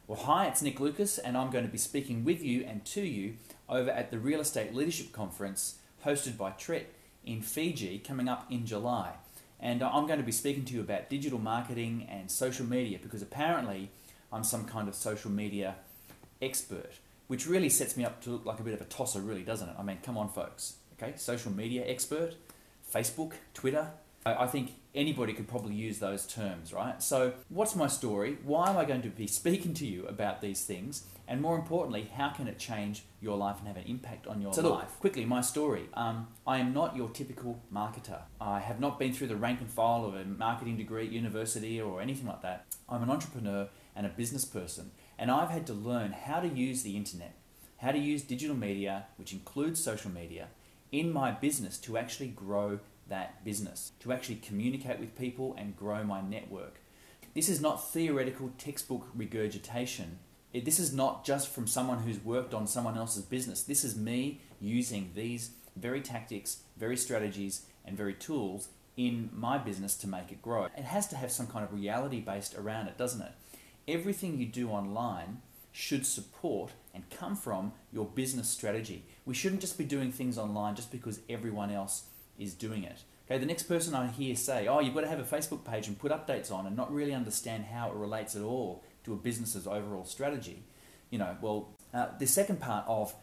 Well, hi, it's Nick Lucas, and I'm going to be speaking with you and to you over at the Real Estate Leadership Conference hosted by TRET in Fiji coming up in July. And I'm going to be speaking to you about digital marketing and social media because apparently I'm some kind of social media expert, which really sets me up to look like a bit of a tosser, really, doesn't it? I mean, come on, folks. Okay, social media expert, Facebook, Twitter. I think anybody could probably use those terms, right? So what's my story? Why am I going to be speaking to you about these things? And more importantly, how can it change your life and have an impact on your life? Look, quickly, my story. I am not your typical marketer. I have not been through the rank and file of a marketing degree at university or anything like that. I'm an entrepreneur and a business person, and I've had to learn how to use the internet, how to use digital media, which includes social media, in my business to actually grow that business, to actually communicate with people and grow my network. This is not theoretical textbook regurgitation. This is not just from someone who's worked on someone else's business. This is me using these very tactics, very strategies, and very tools in my business to make it grow. It has to have some kind of reality based around it, doesn't it? Everything you do online should support and come from your business strategy. We shouldn't just be doing things online just because everyone else is doing it. Okay, the next person I hear say, oh, you've got to have a Facebook page and put updates on and not really understand how it relates at all to a business's overall strategy. The second part of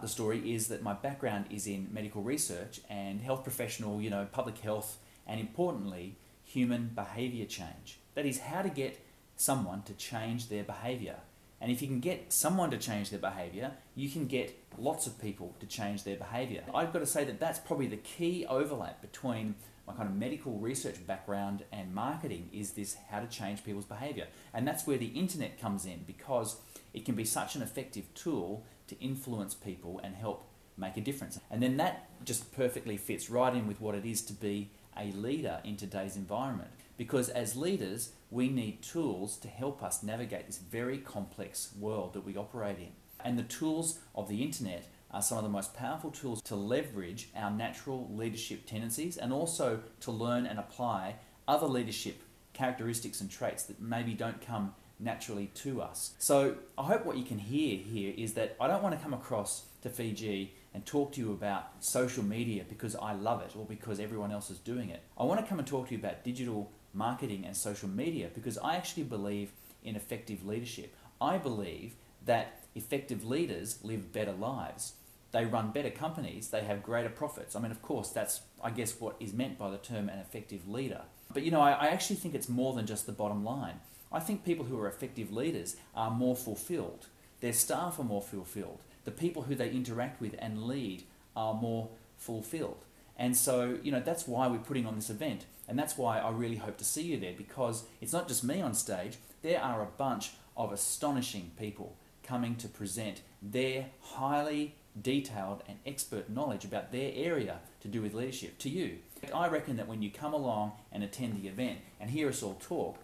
the story is that my background is in medical research and health professional, public health, and importantly, human behaviour change. That is how to get someone to change their behaviour. And if you can get someone to change their behaviour, you can get lots of people to change their behaviour. I've got to say that that's probably the key overlap between my kind of medical research background and marketing is this how to change people's behaviour. And that's where the internet comes in because it can be such an effective tool to influence people and help make a difference. And then that just perfectly fits right in with what it is to be a leader in today's environment. Because as leaders, we need tools to help us navigate this very complex world that we operate in. And the tools of the internet are some of the most powerful tools to leverage our natural leadership tendencies and also to learn and apply other leadership characteristics and traits that maybe don't come naturally to us. So I hope what you can hear here is that I don't want to come across to Fiji and talk to you about social media because I love it or because everyone else is doing it. I want to come and talk to you about digital marketing and social media because I actually believe in effective leadership. I believe that effective leaders live better lives. They run better companies, they have greater profits. I mean, of course, that's, I guess, what is meant by the term an effective leader. But I actually think it's more than just the bottom line. I think people who are effective leaders are more fulfilled. Their staff are more fulfilled. The people who they interact with and lead are more fulfilled. And so, that's why we're putting on this event. And that's why I really hope to see you there because it's not just me on stage. There are a bunch of astonishing people coming to present their highly detailed and expert knowledge about their area to do with leadership to you. I reckon that when you come along and attend the event and hear us all talk,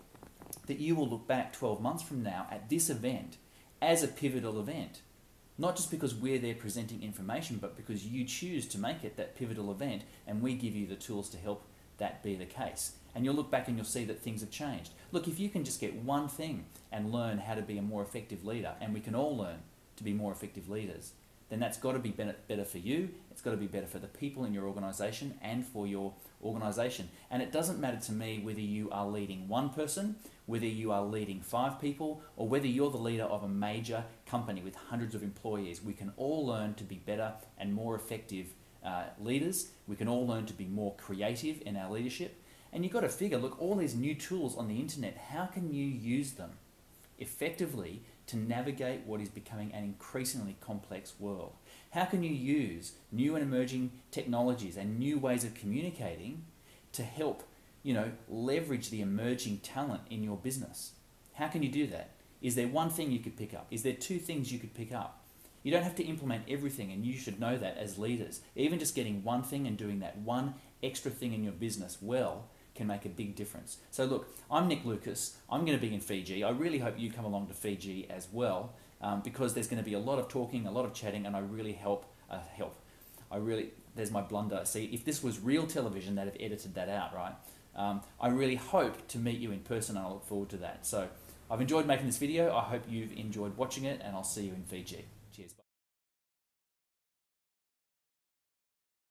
that you will look back 12 months from now at this event as a pivotal event. Not just because we're there presenting information, but because you choose to make it that pivotal event and we give you the tools to help that be the case. And you'll look back and you'll see that things have changed. Look, if you can just get one thing and learn how to be a more effective leader, and we can all learn to be more effective leaders, then that's got to be better for you, it's got to be better for the people in your organisation and for your organisation. And it doesn't matter to me whether you are leading one person, whether you are leading 5 people, or whether you're the leader of a major company with hundreds of employees. We can all learn to be better and more effective leaders. We can all learn to be more creative in our leadership. And you've got to figure, look, all these new tools on the internet, how can you use them effectively to navigate what is becoming an increasingly complex world? How can you use new and emerging technologies and new ways of communicating to help, leverage the emerging talent in your business? How can you do that? Is there one thing you could pick up? Is there 2 things you could pick up? You don't have to implement everything, and you should know that as leaders. Even just getting one thing and doing that one extra thing in your business well can make a big difference. So look, I'm Nick Lucas. I'm going to be in Fiji. I really hope you come along to Fiji as well because there's going to be a lot of talking, a lot of chatting, and I really there's my blunder. See, if this was real television, they'd have edited that out, right? I really hope to meet you in person and I look forward to that. So I've enjoyed making this video. I hope you've enjoyed watching it, and I'll see you in Fiji. Cheers. Bye.